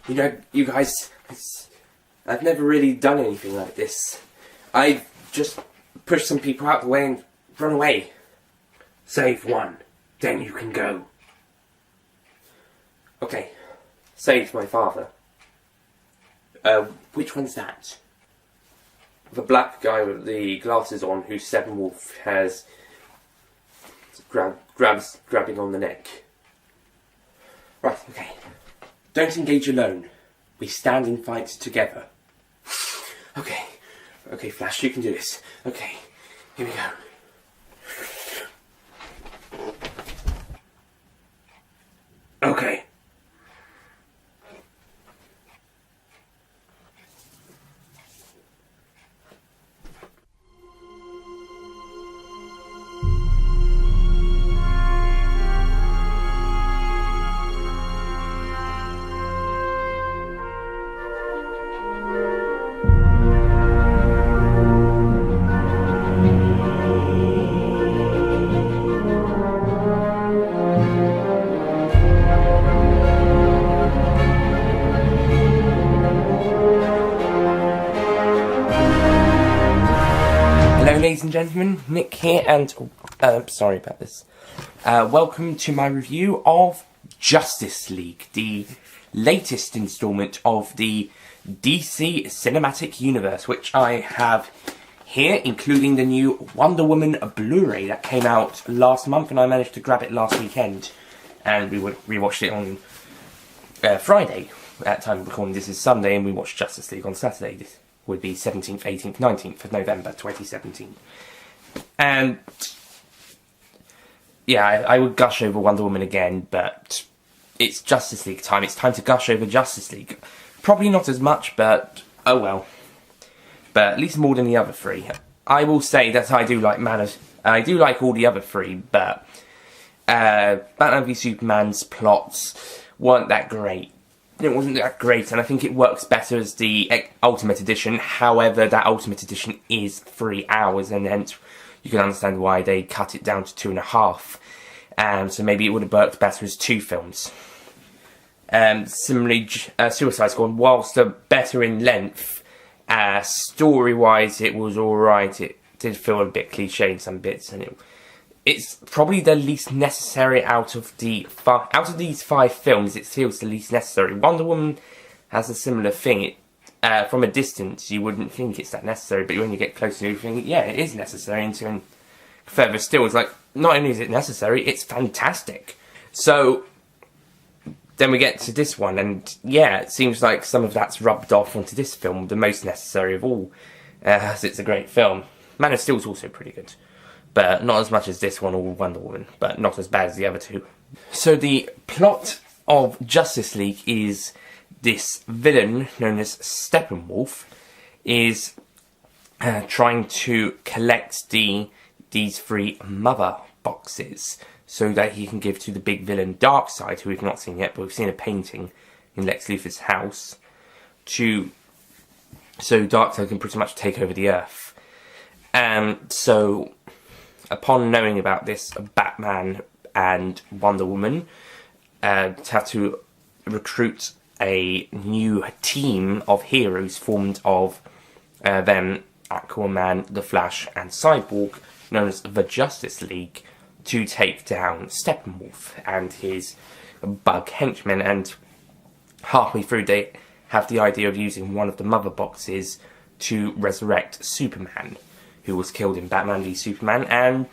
You know, you guys, I've never really done anything like this. I've just pushed some people out of the way and run away. Save one, then you can go. Okay, saved my father. Which one's that? The black guy with the glasses on, who Steppenwolf has grabbing on the neck. Right, okay. Don't engage alone. We stand and fight together. Okay. Okay, Flash, you can do this. Okay, here we go. Okay. Hello ladies and gentlemen, Nick here and, sorry about this. Welcome to my review of Justice League, the latest instalment of the DC Cinematic Universe, which I have here, including the new Wonder Woman Blu-ray that came out last month, and I managed to grab it last weekend, and we watched it on Friday. At the time of recording, this is Sunday, and we watched Justice League on Saturday. This would be 17th, 18th, 19th of November 2017. And yeah, I would gush over Wonder Woman again, but it's Justice League time. It's time to gush over Justice League. Probably not as much, but oh well. But at least more than the other three. I will say that I do like I do like all the other three, but Batman v Superman's plots weren't that great. It wasn't that great, and I think it works better as the Ultimate Edition. However, that Ultimate Edition is 3 hours, and hence you can understand why they cut it down to 2.5. So maybe it would have worked better as 2 films. Similarly, Suicide Squad, whilst better in length, story-wise it was alright. It did feel a bit cliche in some bits, and it's probably the least necessary out of these 5 films. It feels the least necessary. Wonder Woman has a similar thing. From a distance, you wouldn't think it's that necessary, but when you get closer, you think, yeah, it is necessary. And further still, it's like, not only is it necessary, it's fantastic. So then we get to this one, and yeah, it seems like some of that's rubbed off onto this film, the most necessary of all, as it's a great film. Man of Steel's also pretty good, but not as much as this one or Wonder Woman, but not as bad as the other two. So the plot of Justice League is this villain, known as Steppenwolf, is trying to collect these 3 mother boxes so that he can give to the big villain Darkseid, who we've not seen yet, but we've seen a painting in Lex Luthor's house, so Darkseid can pretty much take over the Earth. So upon knowing about this, Batman and Wonder Woman have to recruit a new team of heroes formed of them, Aquaman, The Flash, and Cyborg, known as the Justice League, to take down Steppenwolf and his bug henchmen. And halfway through, they have the idea of using one of the mother boxes to resurrect Superman, who was killed in Batman v Superman, and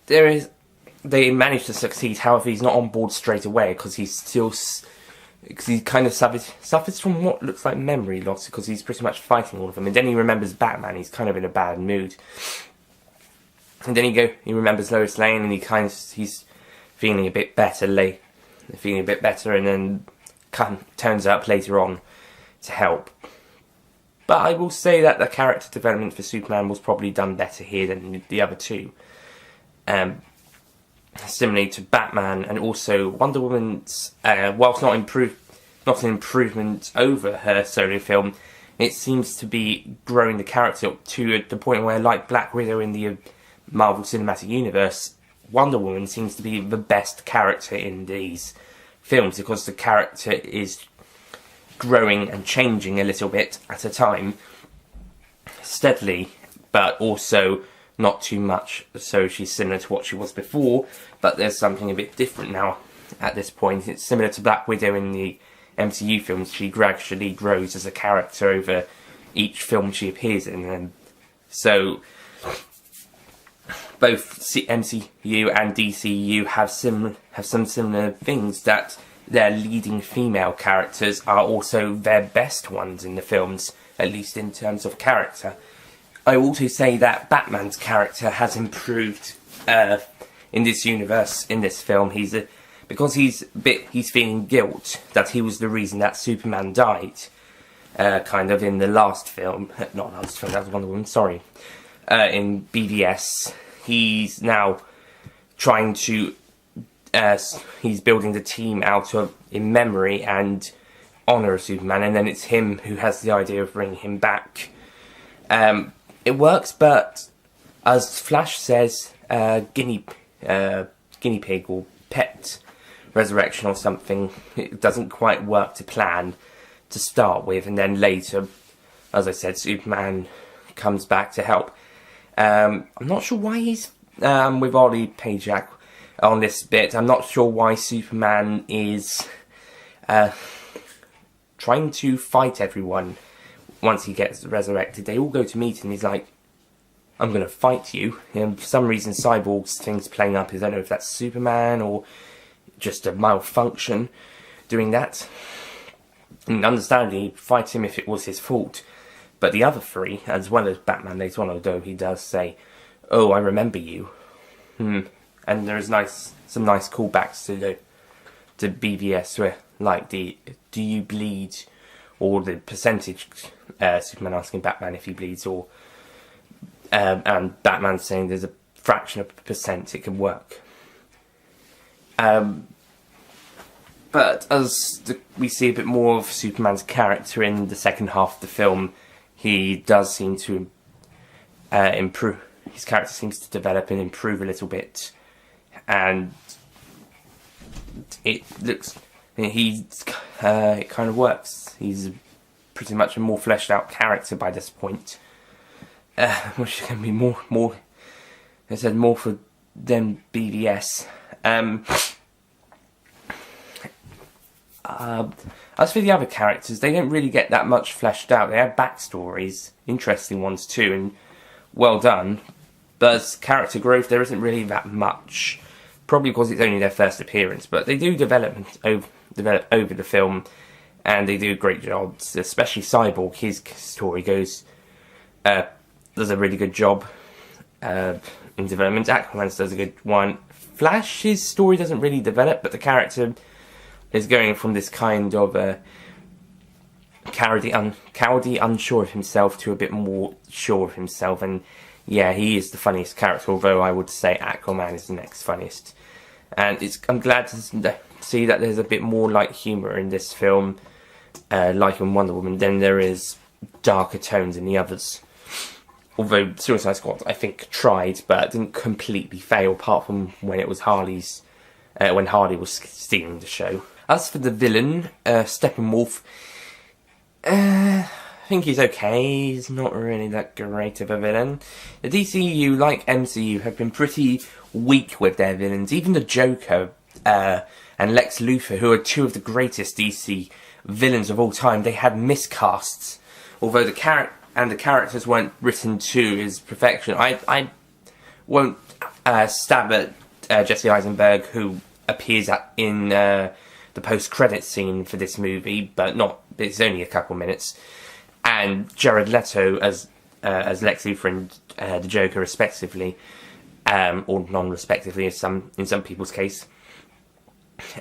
they managed to succeed. However, he's not on board straight away because he kind of suffers from what looks like memory loss, because he's pretty much fighting all of them, and then he remembers Batman. He's kind of in a bad mood, and then he remembers Lois Lane, and he's feeling a bit better, and then turns up later on to help. But I will say that the character development for Superman was probably done better here than the other two. Similarly to Batman, and also Wonder Woman's, whilst not an improvement over her solo film, it seems to be growing the character up to the point where, like Black Widow in the Marvel Cinematic Universe, Wonder Woman seems to be the best character in these films, because the character is growing and changing a little bit at a time, steadily, but also not too much, so she's similar to what she was before, but there's something a bit different now at this point. It's similar to Black Widow in the MCU films. She gradually grows as a character over each film she appears in, and so both MCU and DCU have some similar things, that their leading female characters are also their best ones in the films, at least in terms of character. I will also say that Batman's character has improved in this universe, in this film. Because he's feeling guilt that he was the reason that Superman died, kind of in the last film, not last film, that was Wonder Woman, sorry, in BVS. He's now trying to, he's building the team in memory and honour of Superman, and then it's him who has the idea of bringing him back. It works, but as Flash says, guinea pig or pet resurrection or something, it doesn't quite work to plan to start with, and then later, as I said, Superman comes back to help. I'm not sure why he's with Ollie Pajak on this bit. I'm not sure why Superman is trying to fight everyone. Once he gets resurrected, they all go to meet him. He's like, I'm going to fight you. And for some reason, Cyborg's thing's playing up. I don't know if that's Superman or just a malfunction doing that. And understandably, he'd fight him if it was his fault. But the other three, as well as Batman later on, although he does say, oh, I remember you. And there's some nice callbacks to BVS, where, like, do you bleed? Or the percentage, Superman asking Batman if he bleeds, or and Batman saying there's a fraction of a percent it can work. But as we see a bit more of Superman's character in the second half of the film, he does seem to improve. His character seems to develop and improve a little bit, and it looks. It kind of works. He's pretty much a more fleshed out character by this point, which can be more. I said more for them BVS. As for the other characters, they don't really get that much fleshed out. They have backstories, interesting ones too, and well done. But as character growth, there isn't really that much. Probably because it's only their first appearance, but they do develop over the film, and they do great jobs. Especially Cyborg, his story does a really good job in development. Aquaman's does a good one. Flash's story doesn't really develop, but the character is going from this kind of cowardly, unsure of himself to a bit more sure of himself. And yeah, he is the funniest character, although I would say Aquaman is the next funniest. And I'm glad to see that there's a bit more light humour in this film, like in Wonder Woman, than there is darker tones in the others. Although Suicide Squad, I think, tried, but didn't completely fail, apart from when it was when Harley was stealing the show. As for the villain, Steppenwolf, I think he's okay. He's not really that great of a villain. The DCU, like MCU, have been pretty weak with their villains. Even the Joker and Lex Luthor, who are two of the greatest DC villains of all time, they had miscasts. Although the characters weren't written to his perfection. I won't stab at Jesse Eisenberg, who appears in the post-credit scene for this movie, but it's only a couple minutes. And Jared Leto as Lex Luthor and the Joker, respectively, or non-respectively in some people's case.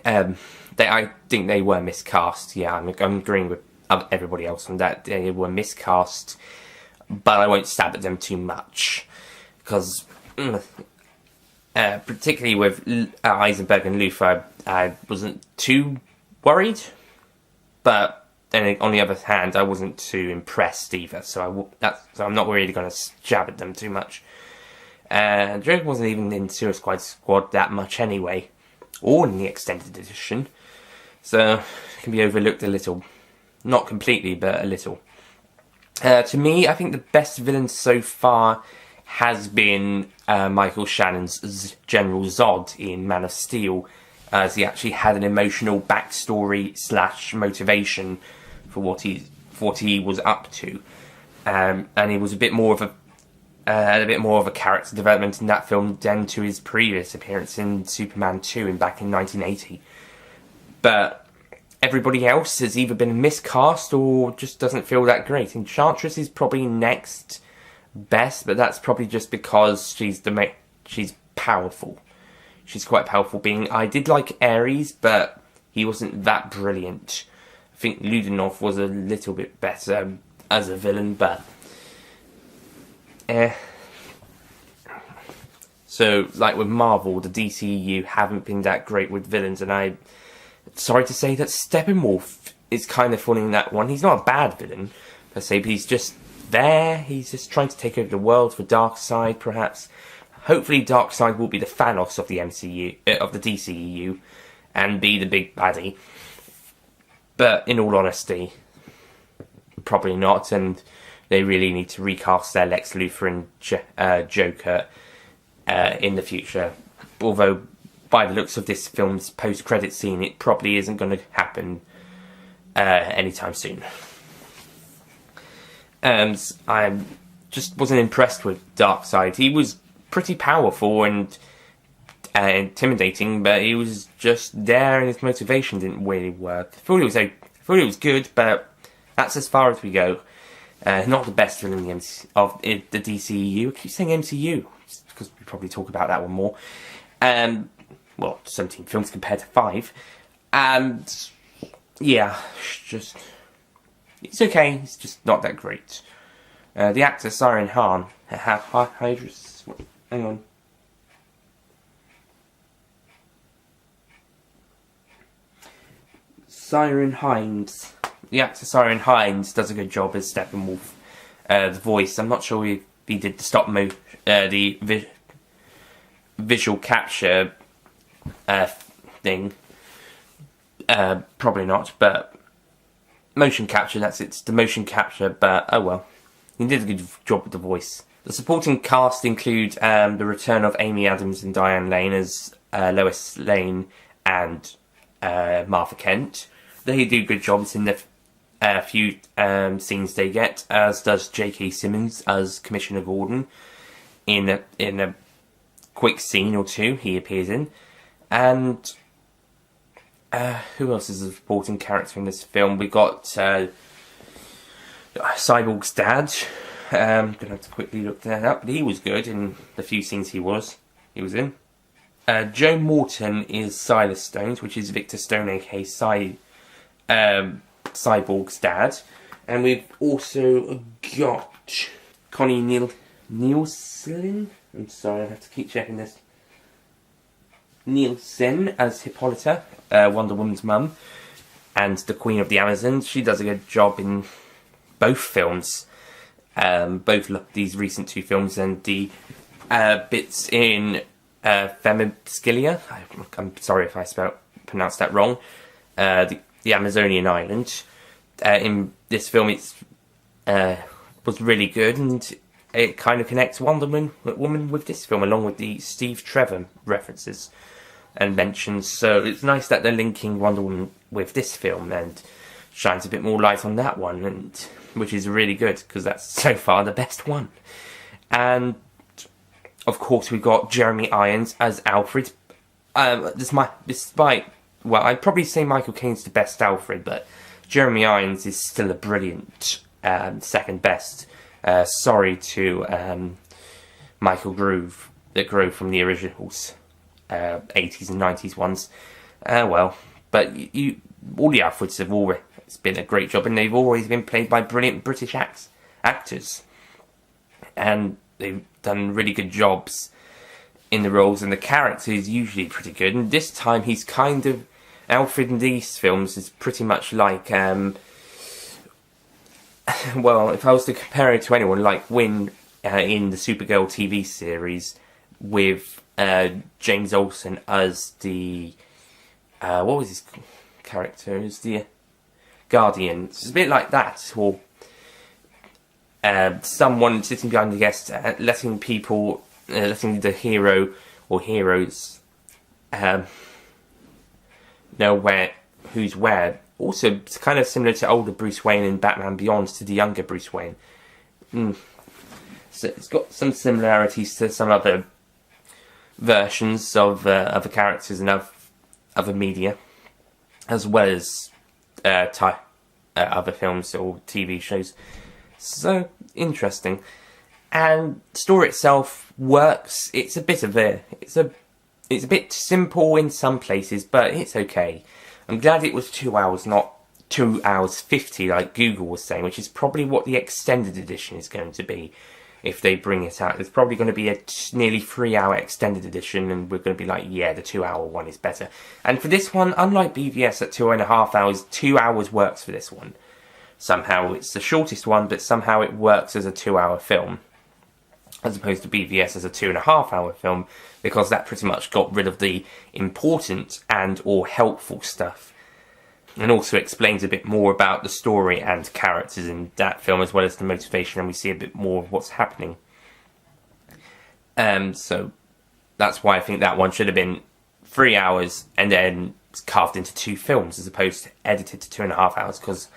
I think they were miscast. Yeah, I'm agreeing with everybody else on that. They were miscast, but I won't stab at them too much, because particularly with Eisenberg and Luthor, I wasn't too worried, but then on the other hand, I wasn't too impressed either, so I'm not really going to jab at them too much. Drake wasn't even in Suicide Squad that much anyway, or in the extended edition, so it can be overlooked a little Not completely, but a little. To me, I think the best villain so far has been Michael Shannon's General Zod in Man of Steel, as he actually had an emotional backstory / motivation for what he was up to, and he was a bit more of a character development in that film than to his previous appearance in Superman 2 back in 1980. But everybody else has either been miscast or just doesn't feel that great. Enchantress is probably next best, but that's probably just because she's powerful. She's quite powerful. I did like Ares, but he wasn't that brilliant. I think Ludendorff was a little bit better as a villain, but so, like with Marvel, the DCEU haven't been that great with villains, and I'm sorry to say that Steppenwolf is kind of falling in that one. He's not a bad villain, per se, but he's just there. He's just trying to take over the world for Darkseid, perhaps. Hopefully Darkseid will be the Thanos of the MCU, of the DCEU, and be the big baddie. But in all honesty, probably not, and they really need to recast their Lex Luthor and Joker in the future. Although, by the looks of this film's post-credit scene, it probably isn't going to happen anytime soon. And I just wasn't impressed with Darkseid. He was pretty powerful and intimidating, but he was just there, and his motivation didn't really work. I thought it was good, but that's as far as we go. Not the best villain of the DCEU. I keep saying MCU because we probably talk about that one more. 17 films compared to 5, and yeah, it's okay. It's just not that great. The actor Siren Hahn, hang on. Siren Hines. The actor Siren Hines does a good job as Steppenwolf. The voice, I'm not sure if he did the visual capture thing. Probably not, but motion capture, it's the motion capture, but oh well. He did a good job with the voice. The supporting cast include the return of Amy Adams and Diane Lane as Lois Lane and Martha Kent. They do good jobs in the few scenes they get, as does J.K. Simmons as Commissioner Gordon in a quick scene or two he appears in. And who else is a supporting character in this film? We got Cyborg's dad. I'm gonna have to quickly look that up, but he was good in the few scenes he was in. Joe Morton is Silas Stones, which is Victor Stone, aka Cyborg's dad, and we've also got Connie Nielsen. I'm sorry, I have to keep checking this. Nielsen as Hippolyta, Wonder Woman's mum, and the Queen of the Amazons. She does a good job in both films, both these recent 2 films, and the bits in Themyscira. I'm sorry if I pronounced that wrong. The Amazonian island. In this film, it was really good, and it kind of connects Wonder Woman with this film, along with the Steve Trevor references and mentions. So it's nice that they're linking Wonder Woman with this film and shines a bit more light on that one, and which is really good because that's so far the best one. And of course, we've got Jeremy Irons as Alfred. Despite, well, I'd probably say Michael Caine's the best Alfred, but Jeremy Irons is still a brilliant second best. Sorry to Michael Grove from the originals, 80s and 90s ones. Well, but all the Alfreds have always been a great job, and they've always been played by brilliant British actors, and they've done really good jobs in the roles, and the character is usually pretty good. And this time, he's kind of Alfred in these films is pretty much like well, if I was to compare it to anyone, like Wynn in the Supergirl TV series with James Olsen as the what was his character? Is the guardian. It's a bit like that, or someone sitting behind the guest, letting the hero or heroes know who's where. Also, it's kind of similar to older Bruce Wayne in Batman Beyond to the younger Bruce Wayne. So it's got some similarities to some other versions of other characters and other media, as well as other films or TV shows. So interesting. And the story itself works. It's a bit simple in some places, but it's okay. I'm glad it was 2 hours, not 2 hours 50 like Google was saying, which is probably what the extended edition is going to be if they bring it out. There's probably going to be a nearly 3 hour extended edition, and we're going to be like, yeah, the 2 hour one is better. And for this one, unlike BVS at 2.5 hours, 2 hours works for this one. Somehow it's the shortest one, but somehow it works as a 2 hour film, as opposed to BVS as a 2.5 hour film, because that pretty much got rid of the important and or helpful stuff, and also explains a bit more about the story and characters in that film, as well as the motivation, and we see a bit more of what's happening. So that's why I think that one should have been 3 hours and then carved into 2 films, as opposed to edited to 2.5 hours, because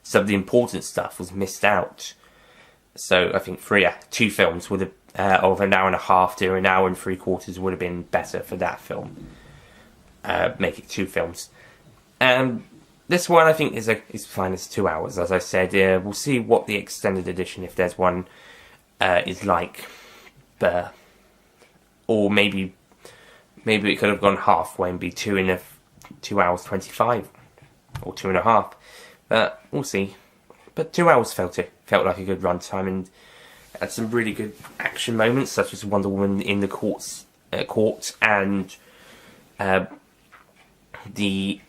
some of the important stuff was missed out. So I think 2 films would have, of an hour and a half to an hour and 3/4 would have been better for that film. Make it 2 films. This one I think is fine as 2 hours, as I said. We'll see what the extended edition, if there's one, is like. Or maybe it could have gone halfway and be 2 hours 25 or 2.5. But we'll see. But 2 hours felt like a good runtime, and had some really good action moments, such as Wonder Woman in the court, and the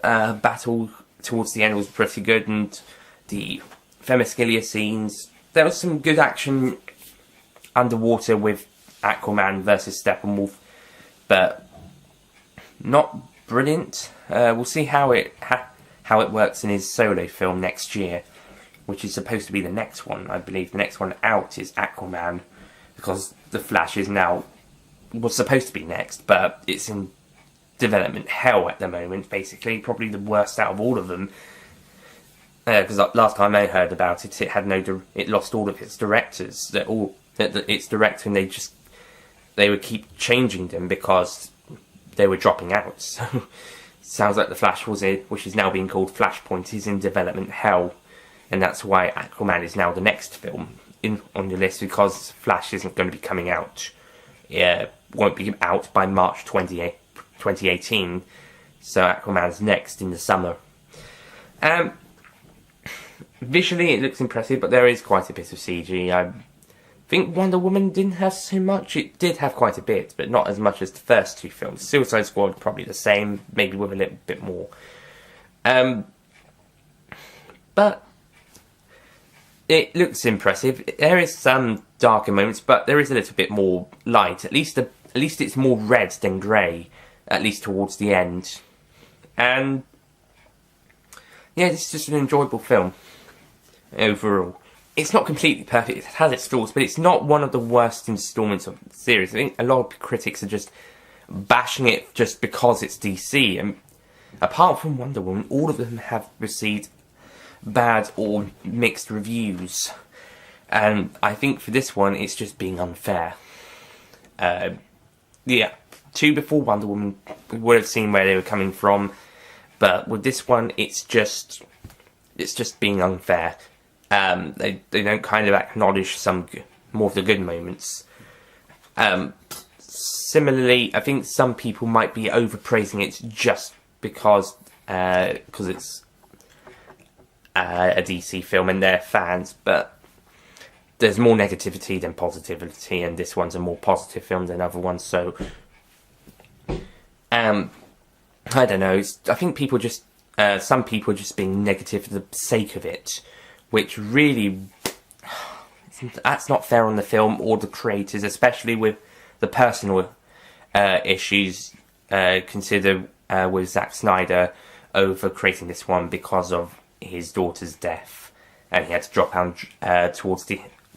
battle towards the end was pretty good, and the Themyscira scenes. There was some good action underwater with Aquaman versus Steppenwolf, but not brilliant. We'll see how it works in his solo film next year, which is supposed to be the next one. I believe the next one out is Aquaman, because The Flash was supposed to be next, but it's in development hell at the moment, basically. Probably the worst out of all of them. Because last time I heard about it, it lost all of its directors. Its director, and they would keep changing them because they were dropping out. So sounds like The Flash which is now being called Flashpoint, is in development hell, and that's why Aquaman is now the next film on your list, because Flash isn't going to be coming out. Won't be out by March 2018, so Aquaman's next in the summer. Visually, it looks impressive, but there is quite a bit of CG. I think Wonder Woman didn't have so much. It did have quite a bit, but not as much as the first 2 films. Suicide Squad, probably the same, maybe with a little bit more. But it looks impressive. There is some darker moments, but there is a little bit more light. At least it's more red than grey, at least towards the end. And yeah, it's just an enjoyable film overall. It's not completely perfect, it has its flaws, but it's not one of the worst installments of the series. I think a lot of critics are just bashing it just because it's DC, and apart from Wonder Woman, all of them have received bad or mixed reviews. And I think for this one, it's just being unfair. 2 before Wonder Woman, we would have seen where they were coming from, but with this one, it's just being unfair. They don't kind of acknowledge some more of the good moments. Similarly, I think some people might be overpraising it just because it's a DC film and they're fans, but there's more negativity than positivity, and this one's a more positive film than other ones, so I don't know. I think some people are just being negative for the sake of it, which really, that's not fair on the film or the creators, especially with the personal issues. Consider with Zack Snyder over creating this one because of his daughter's death, and he had to drop out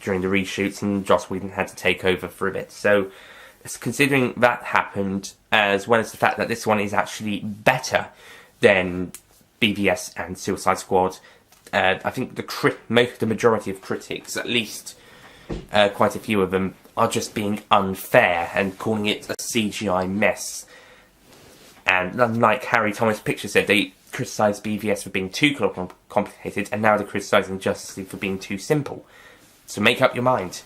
during the reshoots, and Joss Whedon had to take over for a bit. So, considering that happened, as well as the fact that this one is actually better than BVS and Suicide Squad, I think the majority of critics, at least quite a few of them, are just being unfair and calling it a CGI mess. And like Harry Thomas Picture said, they criticised BVS for being too complicated, and now they're criticising Justice League for being too simple. So make up your mind.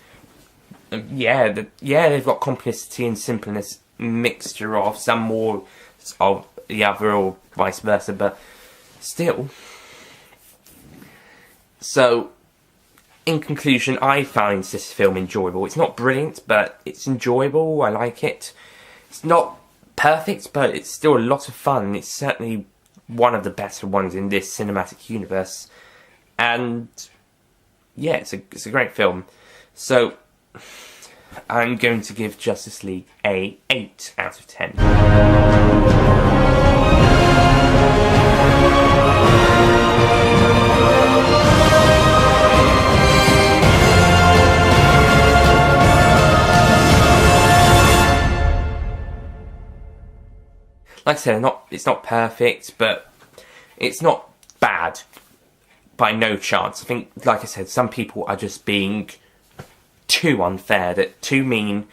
They've got complicity and simpleness, mixture of some more of the other, or vice versa, but still. So, in conclusion, I find this film enjoyable. It's not brilliant, but it's enjoyable. I like it. It's not perfect, but it's still a lot of fun. It's certainly one of the better ones in this cinematic universe. And yeah, it's a great film. So, I'm going to give Justice League a 8 out of 10. Like I said, it's not perfect, but it's not bad by no chance. I think, like I said, some people are just being too unfair, too mean,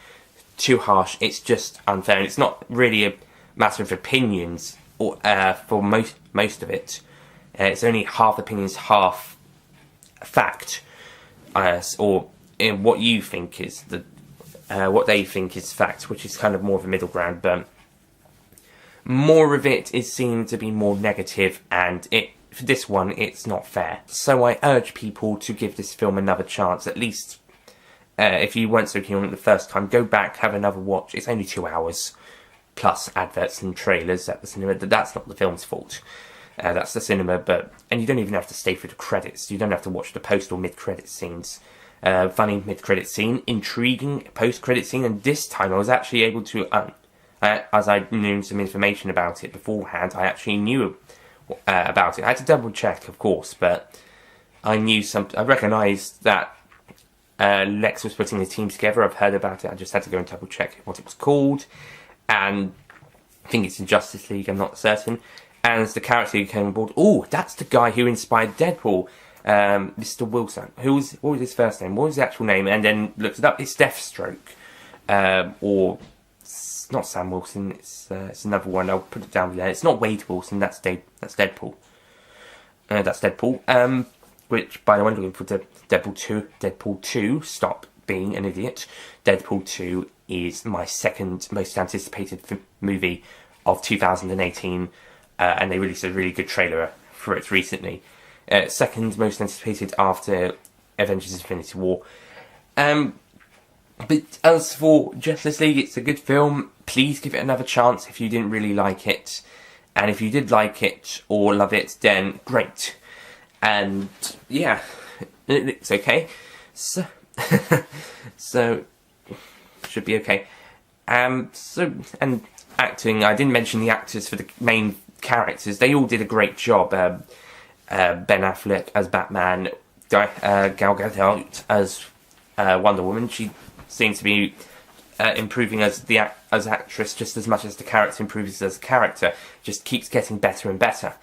too harsh. It's just unfair, and it's not really a matter of opinions, or for most of it. It's only half opinions, half fact, or in what you think is what they think is fact, which is kind of more of a middle ground, but more of it is seen to be more negative, and for this one, it's not fair. So I urge people to give this film another chance, at least if you weren't so keen on it the first time, go back, have another watch. It's only 2 hours, plus adverts and trailers at the cinema. That's not the film's fault. That's the cinema, and you don't even have to stay for the credits. You don't have to watch the post or mid-credit scenes. Funny mid-credit scene, intriguing post-credit scene, and this time I was actually able to, as I knew some information about it beforehand, I actually knew about it. I had to double check, of course, but I recognised that Lex was putting the team together. I've heard about it. I just had to go and double check what it was called, and I think it's in Justice League, I'm not certain. And as the character who came on board, that's the guy who inspired Deadpool, Mr. Wilson. What was his first name? What was the actual name? And then looked it up. It's Deathstroke, or it's not Sam Wilson. It's another one. I'll put it down there. It's not Wade Wilson. That's Deadpool. That's Deadpool. Which, by the way, looking for Deadpool 2, stop being an idiot. Deadpool 2 is my second most anticipated movie of 2018, and they released a really good trailer for it recently. Second most anticipated after Avengers Infinity War. But as for Justice League, it's a good film. Please give it another chance if you didn't really like it. And if you did like it or love it, then great. And yeah, it's okay. So should be okay. And acting, I didn't mention the actors for the main characters. They all did a great job. Ben Affleck as Batman, Gal Gadot as Wonder Woman. She seems to be improving as actress just as much as the character improves as a character. Just keeps getting better and better.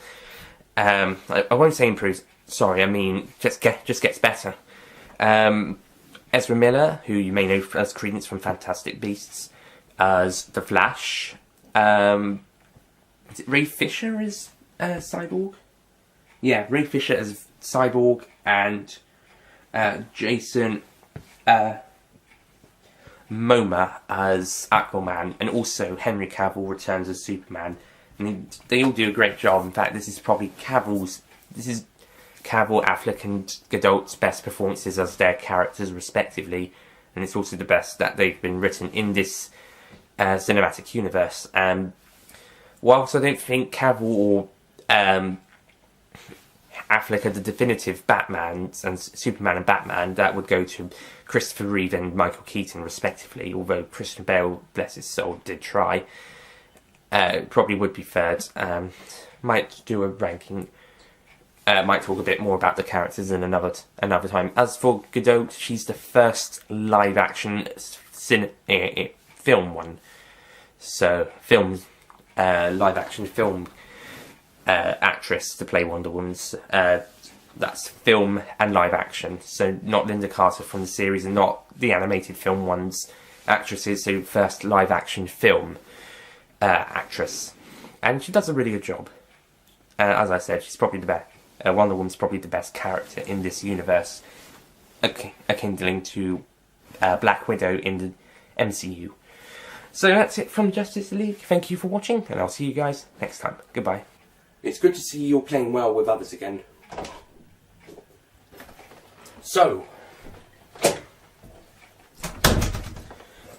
I won't say improves. Sorry, I mean just gets better. Ezra Miller, who you may know as Credence from Fantastic Beasts, as the Flash. Is it Ray Fisher as Cyborg? Yeah, Ray Fisher as Cyborg, and Jason Momoa as Aquaman, and also Henry Cavill returns as Superman. And they all do a great job. In fact, this is probably Cavill, Affleck, and Gadot's best performances as their characters, respectively. And it's also the best that they've been written in this cinematic universe. Whilst I don't think Cavill or Affleck are the definitive Batman and Superman and Batman, that would go to Christopher Reeve and Michael Keaton, respectively. Although Christian Bale, bless his soul, did try. Probably would be third. Might do a ranking. Might talk a bit more about the characters in another time. As for Godot, she's the first live-action film one. So, live-action film actress to play Wonder Woman's. That's film and live-action. So, not Linda Carter from the series and not the animated film ones actresses. So, first live-action film actress. And she does a really good job. As I said, she's probably the best. Wonder Woman's probably the best character in this universe, akindling to Black Widow in the MCU. So that's it from Justice League. Thank you for watching, and I'll see you guys next time. Goodbye. It's good to see you're playing well with others again. So,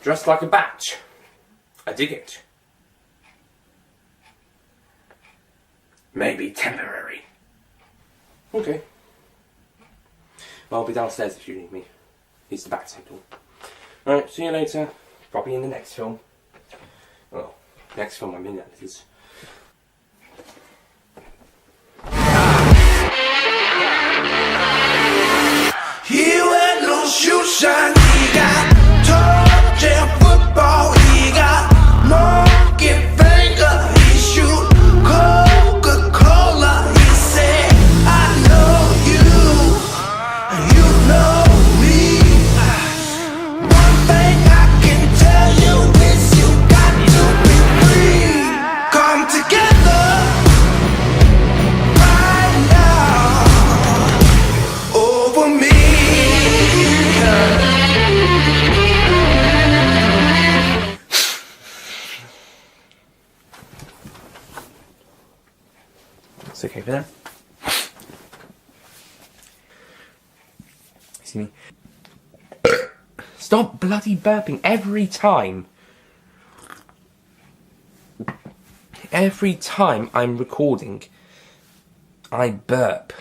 dressed like a bat. I dig it. Maybe temporary. Okay. Well, I'll be downstairs if you need me. He's the back signal. Alright, see you later. Probably in the next film. Well, next film I'm in, that is. He wear no shoe shine, he got tall jam football, he got monkey finger, he shoot Coca-Cola, he said, I know you, and you know me. One thing I can tell you is you got to be free. Come together right now over me. It's okay for that. See me? Stop bloody burping every time. Every time I'm recording, I burp.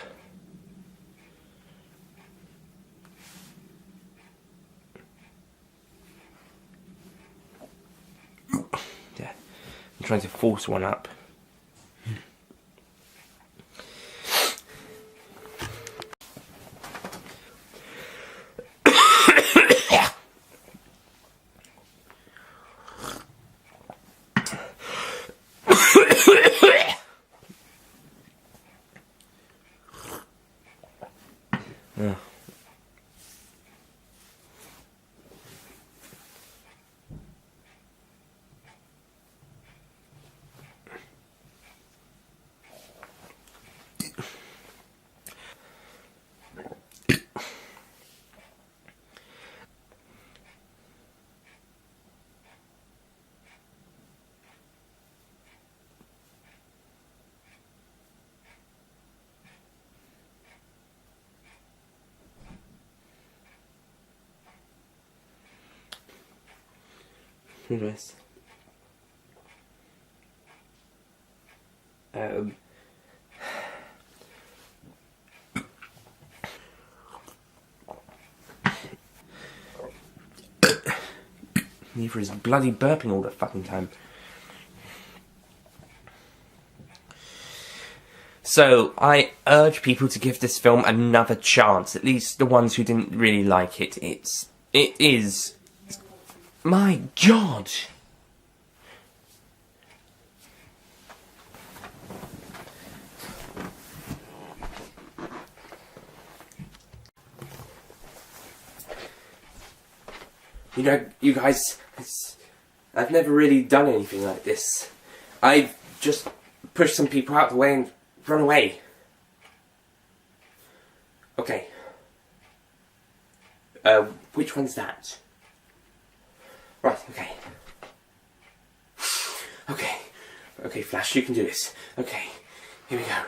Yeah, I'm trying to force one up. Yeah. Who knows? Neither is bloody burping all the fucking time. So, I urge people to give this film another chance. At least the ones who didn't really like it. It is... My God! You know, you guys, I've never really done anything like this. I've just pushed some people out of the way and run away. Okay. Which one's that? Right, okay. Okay. Okay, Flash, you can do this. Okay, here we go.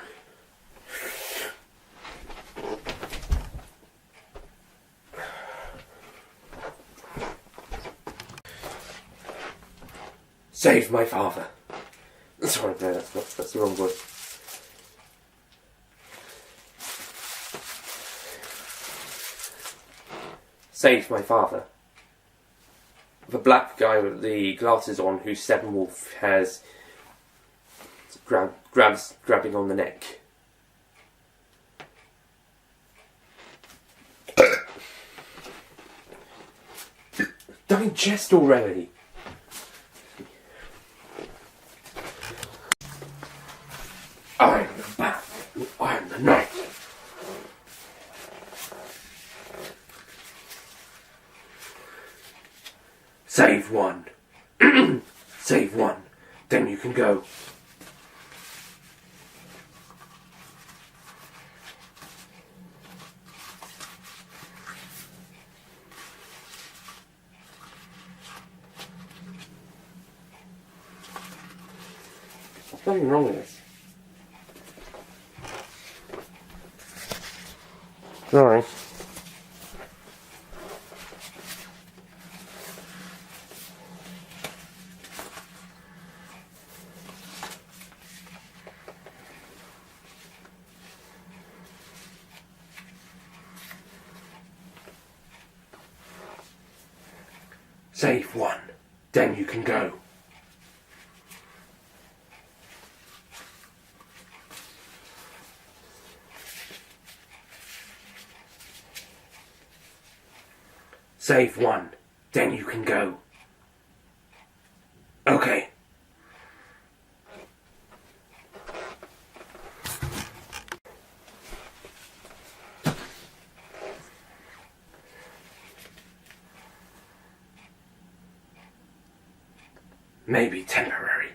Save my father. Sorry, no, that's the wrong word. Save my father. The black guy with the glasses on, who Steppenwolf has grabbing on the neck. Digest already. I am the bat. I am the knight. Save one. Save one. Then you can go. There's nothing wrong with this. Sorry. Save one, then you can go. Save one, then you can go. Okay. Maybe temporary.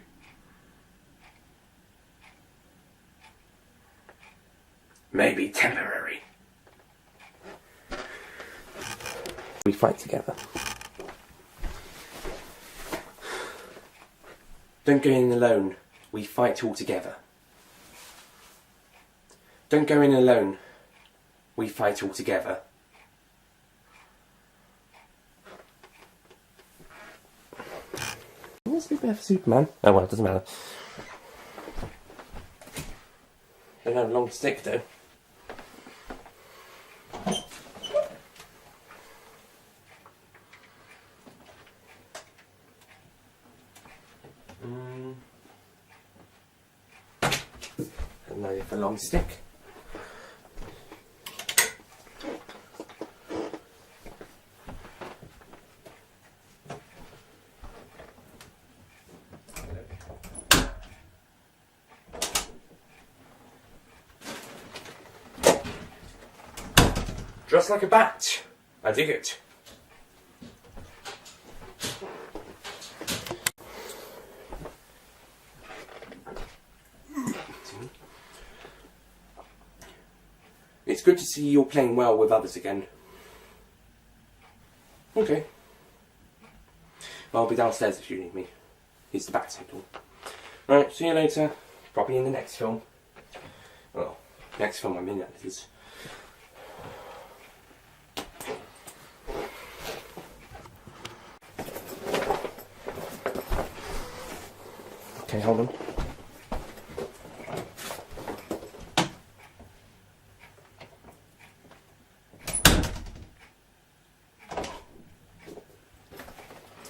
Maybe temporary. We fight together. Don't go in alone. We fight all together. Don't go in alone. We fight all together. Let's be better for Superman. Oh well, it doesn't matter. Don't have a long stick though. And now you have a long stick. Dressed like a bat. I dig it. It's good to see you're playing well with others again. Okay. I'll be downstairs if you need me. Here's the bat signal. Right, see you later. Probably in the next film. Well, next film I'm in, that is. Okay, hold on.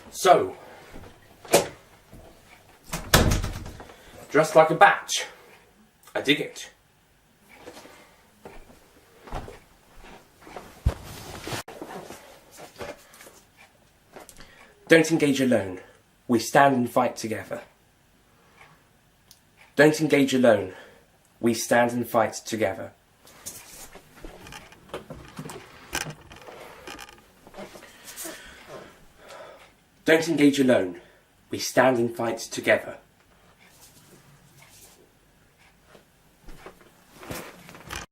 So, dressed like a bat. I dig it. Don't engage alone. We stand and fight together. Don't engage alone. We stand and fight together. Don't engage alone. We stand and fight together.